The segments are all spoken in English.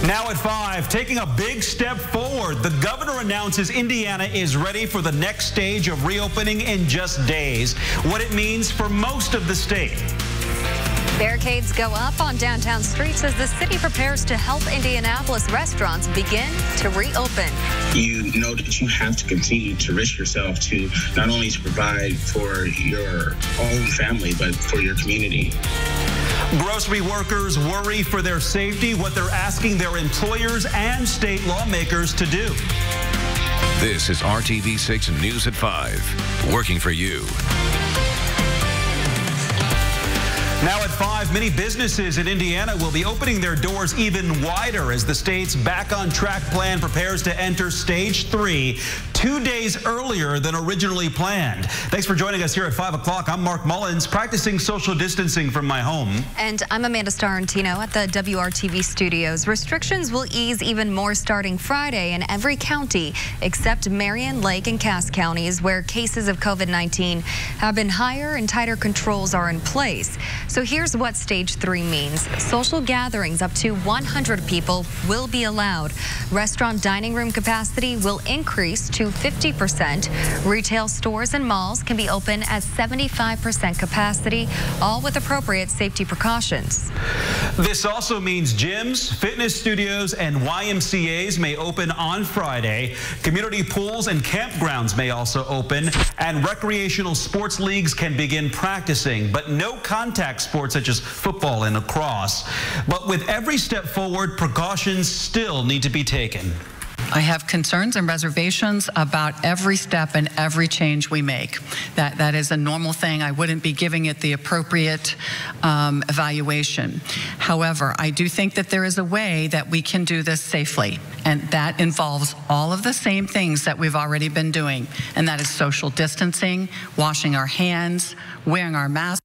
Now at 5, taking a big step forward, the governor announces Indiana is ready for the next stage of reopening in just days. What it means for most of the state. Barricades go up on downtown streets as the city prepares to help Indianapolis restaurants begin to reopen. You know that you have to continue to risk yourself to not only to provide for your own family, but for your community. Grocery workers worry for their safety, what they're asking their employers and state lawmakers to do. This is RTV6 News at 5, working for you. Now at 5, many businesses in Indiana will be opening their doors even wider as the state's Back on Track plan prepares to enter Stage 3 2 days earlier than originally planned. Thanks for joining us here at 5 o'clock. I'm Mark Mullins, practicing social distancing from my home. And I'm Amanda Starantino at the WRTV studios. Restrictions will ease even more starting Friday in every county except Marion, Lake, and Cass counties, where cases of COVID-19 have been higher and tighter controls are in place. So here's what Stage 3 means. Social gatherings up to 100 people will be allowed. Restaurant dining room capacity will increase to 50%. Retail stores and malls can be open at 75% capacity, all with appropriate safety precautions. This also means gyms, fitness studios, and YMCAs may open on Friday. Community pools and campgrounds may also open, and recreational sports leagues can begin practicing, but no contact sports such as football and lacrosse. But with every step forward, precautions still need to be taken. I have concerns and reservations about every step and every change we make. That is a normal thing. I wouldn't be giving it the appropriate evaluation. However, I do think that there is a way that we can do this safely, and that involves all of the same things that we've already been doing, and that is social distancing, washing our hands, wearing our masks.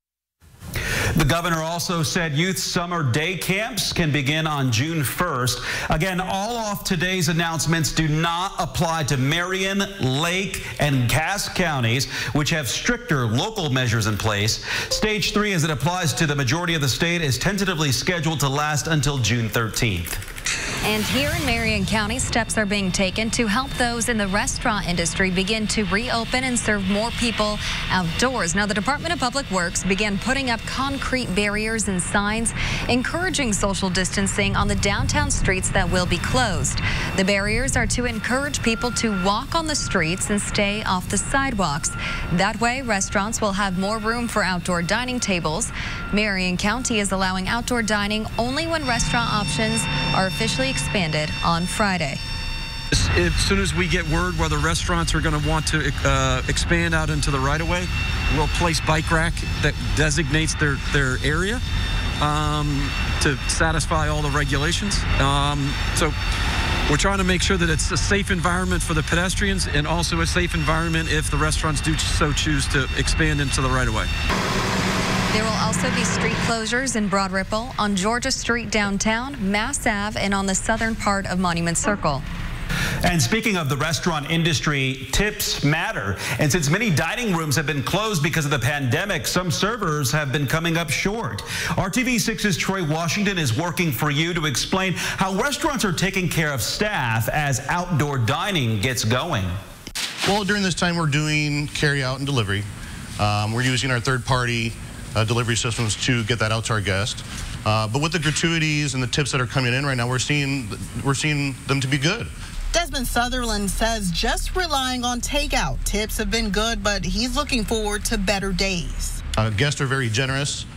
The governor also said youth summer day camps can begin on June 1st. Again, all off today's announcements do not apply to Marion, Lake, and Cass counties, which have stricter local measures in place. Stage 3, as it applies to the majority of the state, is tentatively scheduled to last until June 13th. And here in Marion County, steps are being taken to help those in the restaurant industry begin to reopen and serve more people outdoors. Now, the Department of Public Works began putting up concrete barriers and signs encouraging social distancing on the downtown streets that will be closed. The barriers are to encourage people to walk on the streets and stay off the sidewalks. That way, restaurants will have more room for outdoor dining tables. Marion County is allowing outdoor dining only when restaurant options are officially expanded on Friday. As soon as we get word whether restaurants are going to want to expand out into the right-of-way, we'll place bike rack that designates their area to satisfy all the regulations. So we're trying to make sure that it's a safe environment for the pedestrians and also a safe environment if the restaurants do so choose to expand into the right-of-way. There will also be street closures in Broad Ripple, on Georgia Street downtown, Mass Ave, and on the southern part of Monument Circle. And speaking of the restaurant industry, tips matter. And since many dining rooms have been closed because of the pandemic, some servers have been coming up short. RTV6's Troy Washington is working for you to explain how restaurants are taking care of staff as outdoor dining gets going. Well, during this time, we're doing carry out and delivery. We're using our third-party delivery systems to get that out to our guests. But with the gratuities and the tips that are coming in right now, we're seeing them to be good. Desmond Sutherland says just relying on takeout tips have been good, but he's looking forward to better days. Guests are very generous.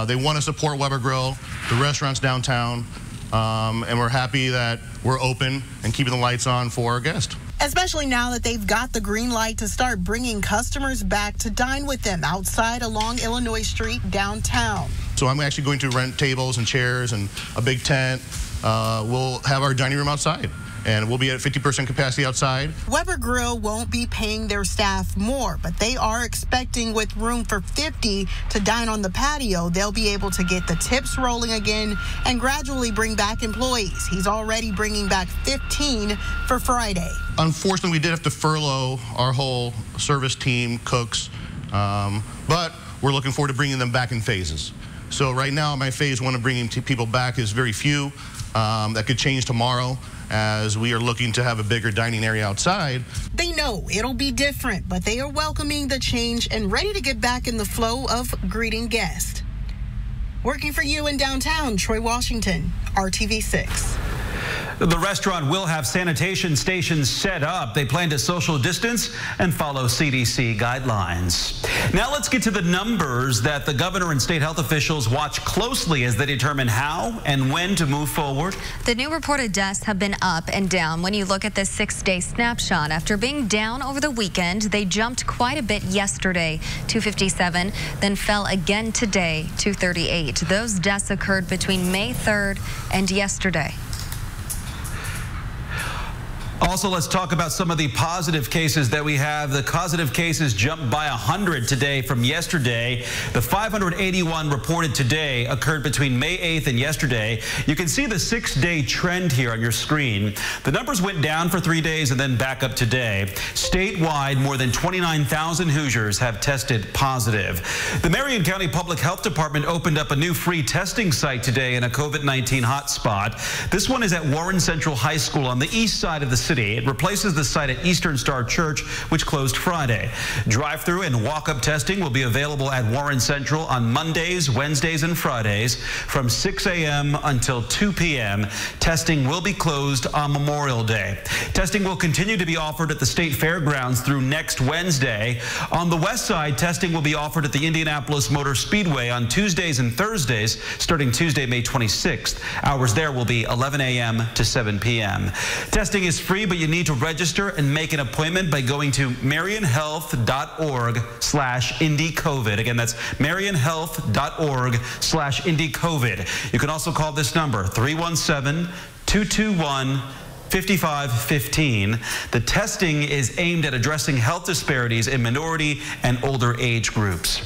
They want to support Weber Grill, the restaurants downtown, and we're happy that we're open and keeping the lights on for our guests. Especially now that they've got the green light to start bringing customers back to dine with them outside along Illinois Street downtown. So I'm actually going to rent tables and chairs and a big tent. We'll have our dining room outside, and we'll be at 50% capacity outside. Weber Grill won't be paying their staff more, but they are expecting with room for 50 to dine on the patio, they'll be able to get the tips rolling again and gradually bring back employees. He's already bringing back 15 for Friday. Unfortunately, we did have to furlough our whole service team, cooks, but we're looking forward to bringing them back in phases. So right now, my phase one of bringing people back is very few. That could change tomorrow as we are looking to have a bigger dining area outside. They know it'll be different, but they are welcoming the change and ready to get back in the flow of greeting guests. Working for you in downtown, Troy Washington, RTV6. The restaurant will have sanitation stations set up. They plan to social distance and follow CDC guidelines. Now let's get to the numbers that the governor and state health officials watch closely as they determine how and when to move forward. The new reported deaths have been up and down. When you look at this 6-day snapshot, after being down over the weekend, they jumped quite a bit yesterday, 257, then fell again today, 238. Those deaths occurred between May 3rd and yesterday. Also, let's talk about some of the positive cases that we have. The positive cases jumped by 100 today from yesterday. The 581 reported today occurred between May 8th and yesterday. You can see the 6-day trend here on your screen. The numbers went down for 3 days and then back up today. Statewide, more than 29,000 Hoosiers have tested positive. The Marion County Public Health Department opened up a new free testing site today in a COVID-19 hotspot. This one is at Warren Central High School on the east side of the city. It replaces the site at Eastern Star Church, which closed Friday. Drive-through and walk-up testing will be available at Warren Central on Mondays, Wednesdays, and Fridays from 6 a.m. until 2 p.m. Testing will be closed on Memorial Day. Testing will continue to be offered at the State Fairgrounds through next Wednesday. On the west side, testing will be offered at the Indianapolis Motor Speedway on Tuesdays and Thursdays, starting Tuesday, May 26th. Hours there will be 11 a.m. to 7 p.m. Testing is free, but you need to register and make an appointment by going to marionhealth.org/IndyCovid. Again, that's marionhealth.org/IndyCovid. You can also call this number, 317-221-5515. The testing is aimed at addressing health disparities in minority and older age groups.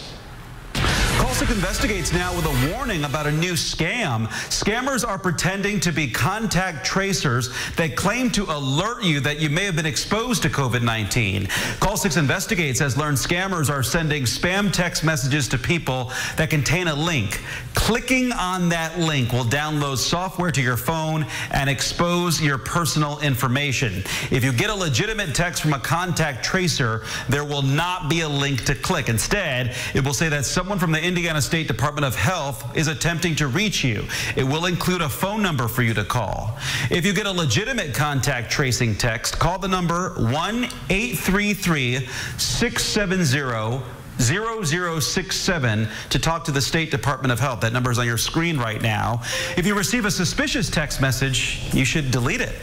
Call6 investigates now with a warning about a new scam. Scammers are pretending to be contact tracers that claim to alert you that you may have been exposed to COVID-19. Call6 investigates has learned scammers are sending spam text messages to people that contain a link. Clicking on that link will download software to your phone and expose your personal information. If you get a legitimate text from a contact tracer, there will not be a link to click. Instead, it will say that someone from the Indiana State Department of Health is attempting to reach you. It will include a phone number for you to call. If you get a legitimate contact tracing text, call the number 1-833-670-0067 to talk to the State Department of Health. That number is on your screen right now. If you receive a suspicious text message, you should delete it.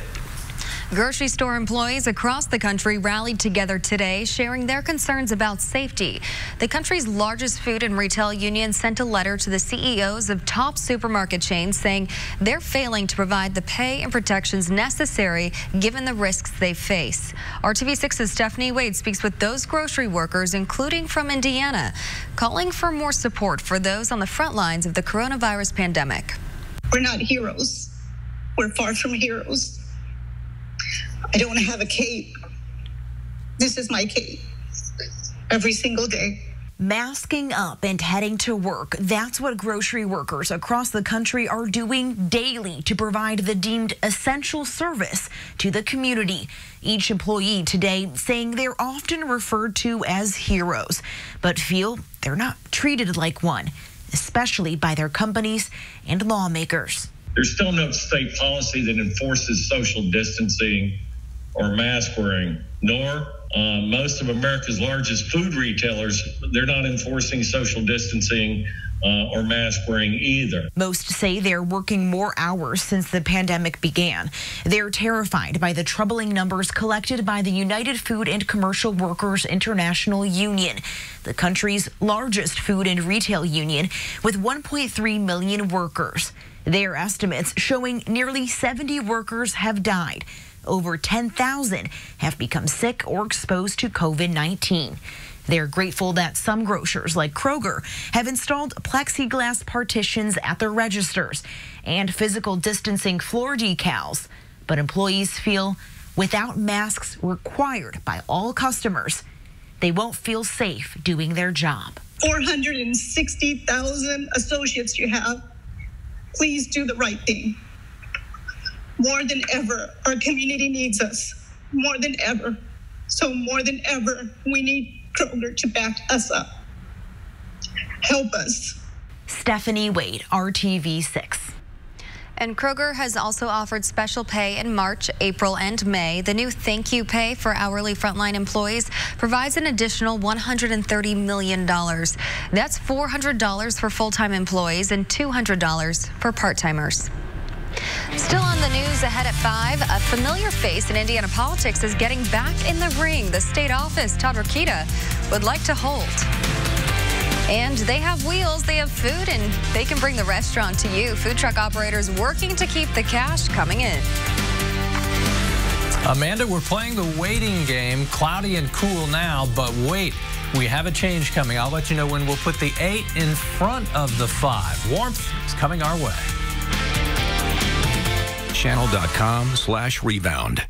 Grocery store employees across the country rallied together today, sharing their concerns about safety. The country's largest food and retail union sent a letter to the CEOs of top supermarket chains saying they're failing to provide the pay and protections necessary given the risks they face. RTV6's Stephanie Wade speaks with those grocery workers, including from Indiana, calling for more support for those on the front lines of the coronavirus pandemic. We're not heroes. We're far from heroes. I don't want to have a cape. This is my cape every single day. Masking up and heading to work. That's what grocery workers across the country are doing daily to provide the deemed essential service to the community. Each employee today saying they're often referred to as heroes, but feel they're not treated like one, especially by their companies and lawmakers. There's still no state policy that enforces social distancing or mask wearing, nor most of America's largest food retailers, they're not enforcing social distancing or mask wearing either. Most say they're working more hours since the pandemic began. They're terrified by the troubling numbers collected by the United Food and Commercial Workers International Union, the country's largest food and retail union with 1.3 million workers. Their estimates showing nearly 70 workers have died. Over 10,000 have become sick or exposed to COVID-19. They're grateful that some grocers like Kroger have installed plexiglass partitions at their registers and physical distancing floor decals. But employees feel without masks required by all customers, they won't feel safe doing their job. 460,000 associates you have. Please do the right thing. More than ever, our community needs us. More than ever. So more than ever, we need Kroger to back us up. Help us. Stephanie Wade, RTV6. And Kroger has also offered special pay in March, April, and May. The new thank you pay for hourly frontline employees provides an additional $130 million. That's $400 for full-time employees and $200 for part-timers. Still on the news ahead at 5, a familiar face in Indiana politics is getting back in the ring. The state office, Todd Rokita, would like to hold. And they have wheels, they have food, and they can bring the restaurant to you. Food truck operators working to keep the cash coming in. Amanda, we're playing the waiting game. Cloudy and cool now, but wait, we have a change coming. I'll let you know when we'll put the 8 in front of the 5. Warmth is coming our way. Channel.com/rebound.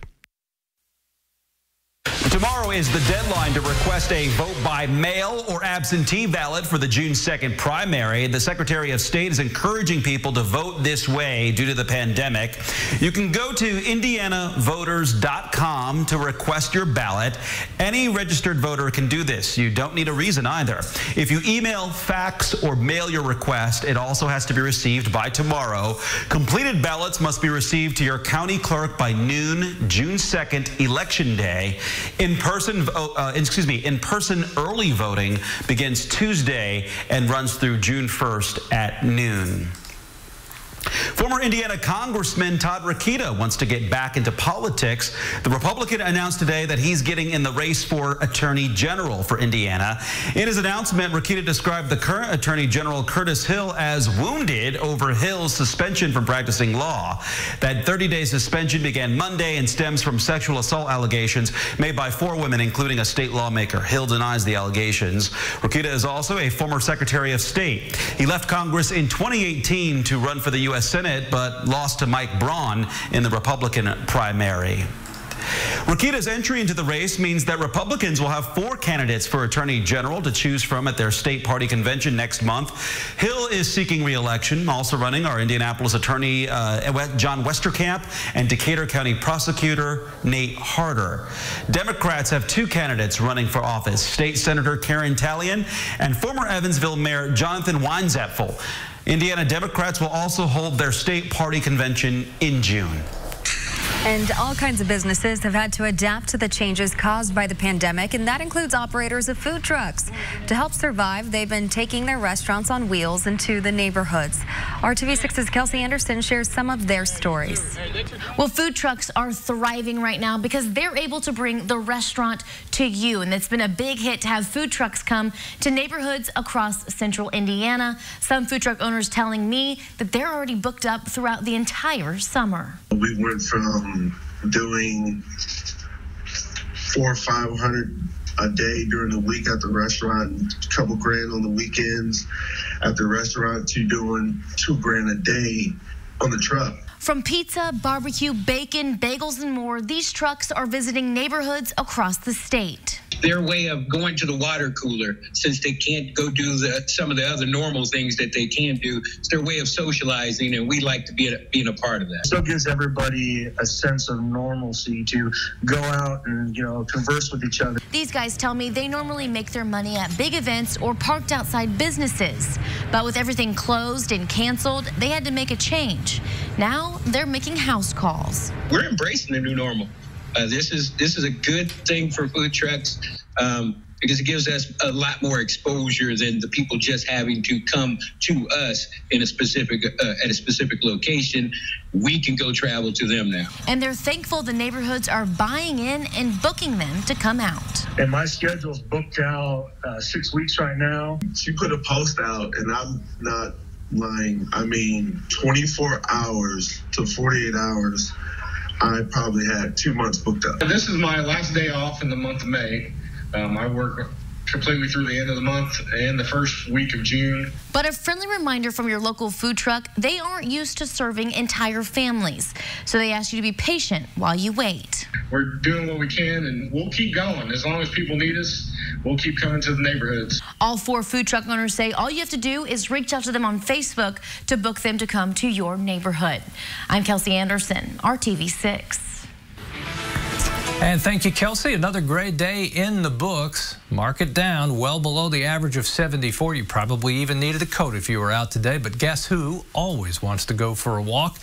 Tomorrow is the deadline to request a vote by mail or absentee ballot for the June 2nd primary. The Secretary of State is encouraging people to vote this way due to the pandemic. You can go to indianavoters.com to request your ballot. Any registered voter can do this. You don't need a reason either. If you email, fax, or mail your request, it also has to be received by tomorrow. Completed ballots must be received to your county clerk by noon, June 2nd, Election Day. In-person early voting begins Tuesday and runs through June 1st at noon. Former Indiana Congressman Todd Rokita wants to get back into politics. The Republican announced today that he's getting in the race for Attorney General for Indiana. In his announcement, Rokita described the current Attorney General Curtis Hill as wounded over Hill's suspension from practicing law. That 30-day suspension began Monday and stems from sexual assault allegations made by 4 women, including a state lawmaker. Hill denies the allegations. Rokita is also a former Secretary of State. He left Congress in 2018 to run for the U.S. Senate, but lost to Mike Braun in the Republican primary. Rokita's entry into the race means that Republicans will have 4 candidates for Attorney General to choose from at their state party convention next month. Hill is seeking re-election. Also running are Indianapolis Attorney John Westerkamp and Decatur County Prosecutor Nate Harder. Democrats have 2 candidates running for office, State Senator Karen Talion and former Evansville Mayor Jonathan Weinzapfel. Indiana Democrats will also hold their state party convention in June. And all kinds of businesses have had to adapt to the changes caused by the pandemic, and that includes operators of food trucks. To help survive, they've been taking their restaurants on wheels into the neighborhoods. RTV6's Kelsey Anderson shares some of their stories. Well, food trucks are thriving right now because they're able to bring the restaurant to you, and it's been a big hit to have food trucks come to neighborhoods across central Indiana. Some food truck owners telling me that they're already booked up throughout the entire summer. We went from doing $400 or $500 a day during the week at the restaurant, a couple grand on the weekends at the restaurant, to doing $2 grand a day on the truck. From pizza, barbecue, bacon, bagels, and more, these trucks are visiting neighborhoods across the state. Their way of going to the water cooler, since they can't go do some of the other normal things that they can do, it's their way of socializing, and we like to be being a part of that. Still gives everybody a sense of normalcy to go out and, converse with each other. These guys tell me they normally make their money at big events or parked outside businesses. But with everything closed and canceled, they had to make a change. Now they're making house calls. We're embracing the new normal. This is a good thing for food trucks because it gives us a lot more exposure than the people just having to come to us in a specific at a specific location. We can go travel to them now. And they're thankful the neighborhoods are buying in and booking them to come out. And my schedule's booked out 6 weeks right now. She put a post out, and I'm not lying. 24 hours to 48 hours. I probably had 2 months booked up. This is my last day off in the month of May. I work completely through the end of the month and the first week of June. But a friendly reminder from your local food truck, they aren't used to serving entire families. So they ask you to be patient while you wait. We're doing what we can, and we'll keep going. As long as people need us, we'll keep coming to the neighborhoods. All 4 food truck owners say all you have to do is reach out to them on Facebook to book them to come to your neighborhood. I'm Kelsey Anderson, RTV6. And thank you, Kelsey. Another great day in the books. Mark it down, well below the average of 74. You probably even needed a coat if you were out today. But guess who always wants to go for a walk?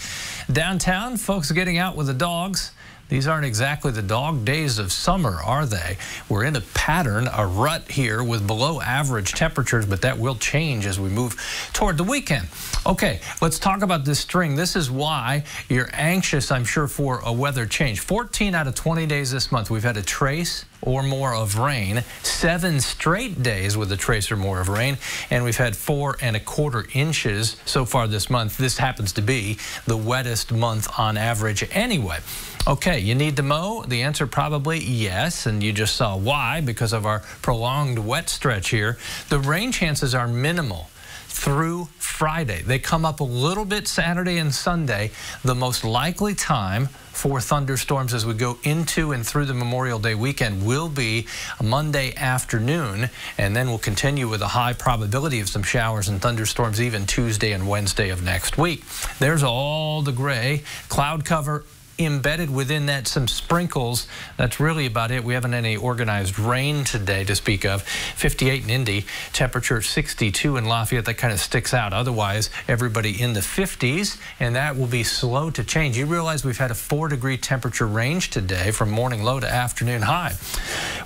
Downtown, folks are getting out with the dogs. These aren't exactly the dog days of summer, are they? We're in a pattern, a rut here with below average temperatures, but that will change as we move toward the weekend. Okay, let's talk about this string. This is why you're anxious, I'm sure, for a weather change. 14 out of 20 days this month, we've had a trace or more of rain. 7 straight days with a trace or more of rain, and we've had 4 1/4 inches so far this month. This happens to be the wettest month on average anyway. Okay, you need to mow? The answer probably yes, and you just saw why because of our prolonged wet stretch here. The rain chances are minimal through Friday. They come up a little bit Saturday and Sunday. The most likely time for thunderstorms as we go into and through the Memorial Day weekend will be a Monday afternoon, and then we'll continue with a high probability of some showers and thunderstorms even Tuesday and Wednesday of next week. There's all the gray cloud cover. Embedded within that some sprinkles. That's really about it. We haven't any organized rain today to speak of. 58 in Indy, temperature 62 in Lafayette. That kind of sticks out. Otherwise, everybody in the 50s, and that will be slow to change. You realize we've had a 4-degree temperature range today from morning low to afternoon high.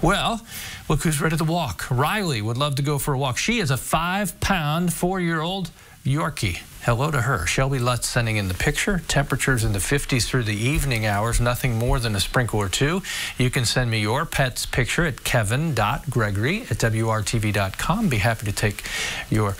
Well, look who's ready to walk. Riley would love to go for a walk. She is a 5-pound, 4-year-old Yorkie. Hello to her. Shelby Lutz sending in the picture. Temperatures in the 50s through the evening hours, nothing more than a sprinkle or 2. You can send me your pet's picture at kevin.gregory@wrtv.com. Be happy to take your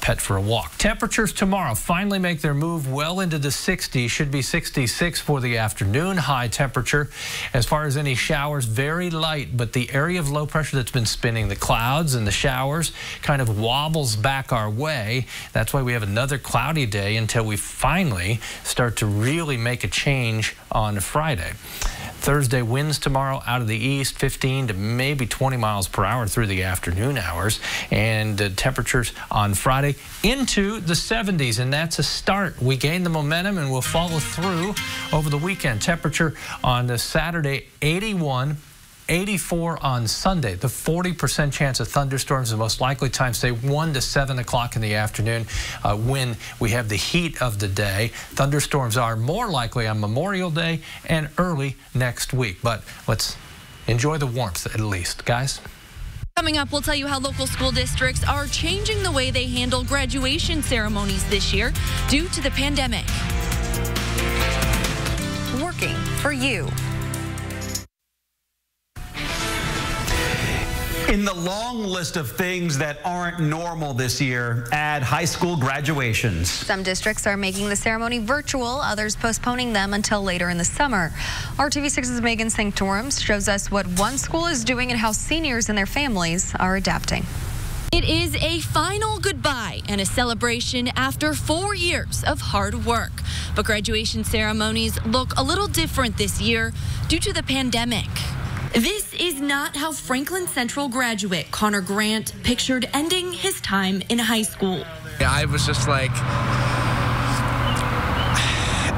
pet for a walk. Temperatures tomorrow finally make their move well into the 60s. Should be 66 for the afternoon high temperature. As far as any showers, very light, but the area of low pressure that's been spinning the clouds and the showers kind of wobbles back our way. That's why we have another cloudy day until we finally start to really make a change on Friday. Thursday winds tomorrow out of the east, 15 to maybe 20 miles per hour through the afternoon hours, and temperatures on Friday into the 70s, and that's a start. We gain the momentum and we'll follow through over the weekend. Temperature on the Saturday, 81. 84 on Sunday. The 40% chance of thunderstorms, the most likely time, say 1 to 7 o'clock in the afternoon when we have the heat of the day. Thunderstorms are more likely on Memorial Day and early next week. But let's enjoy the warmth at least, guys. Coming up, we'll tell you how local school districts are changing the way they handle graduation ceremonies this year due to the pandemic. Working for you. In the long list of things that aren't normal this year, add high school graduations. Some districts are making the ceremony virtual, others postponing them until later in the summer. RTV6's Megan Sanctorum shows us what one school is doing and how seniors and their families are adapting. It is a final goodbye and a celebration after 4 years of hard work. But graduation ceremonies look a little different this year due to the pandemic. This is not how Franklin Central graduate Connor Grant pictured ending his time in high school. I was just like,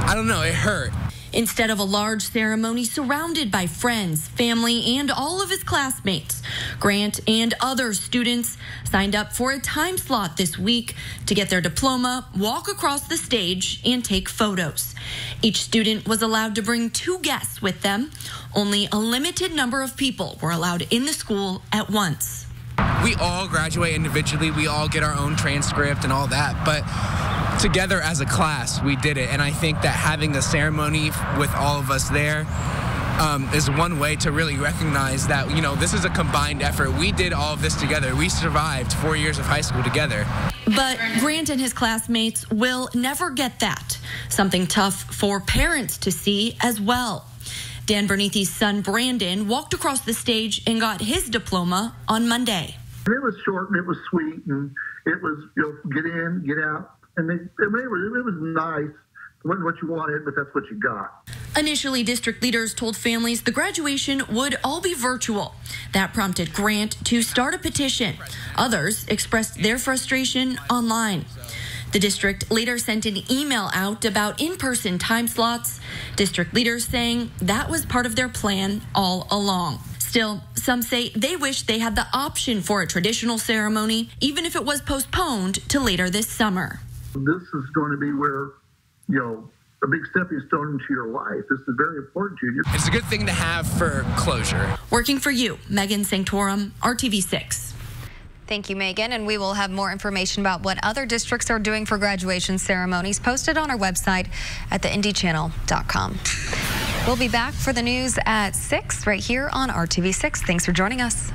I don't know, it hurt. Instead of a large ceremony surrounded by friends, family, and all of his classmates, Grant and other students signed up for a time slot this week to get their diploma, walk across the stage, and take photos. Each student was allowed to bring 2 guests with them. Only a limited number of people were allowed in the school at once. We all graduate individually. We all get our own transcript and all that, but together as a class, we did it. And I think that having a ceremony with all of us there is one way to really recognize that, you know, this is a combined effort. We did all of this together. We survived 4 years of high school together. But Grant and his classmates will never get that. Something tough for parents to see as well. Dan Bernithi's son, Brandon, walked across the stage and got his diploma on Monday. And it was short and it was sweet and it was, get in, get out. And it was nice. It wasn't what you wanted, but that's what you got. Initially, district leaders told families the graduation would all be virtual. That prompted Grant to start a petition. Others expressed their frustration online. The district later sent an email out about in-person time slots. District leaders saying that was part of their plan all along. Still, some say they wish they had the option for a traditional ceremony, even if it was postponed to later this summer. This is going to be where, a big stepping stone into your life. This is very important to you. It's a good thing to have for closure. Working for you, Megan Sanctorum, RTV6. Thank you, Megan. And we will have more information about what other districts are doing for graduation ceremonies posted on our website at theindychannel.com. We'll be back for the news at 6 right here on RTV6. Thanks for joining us.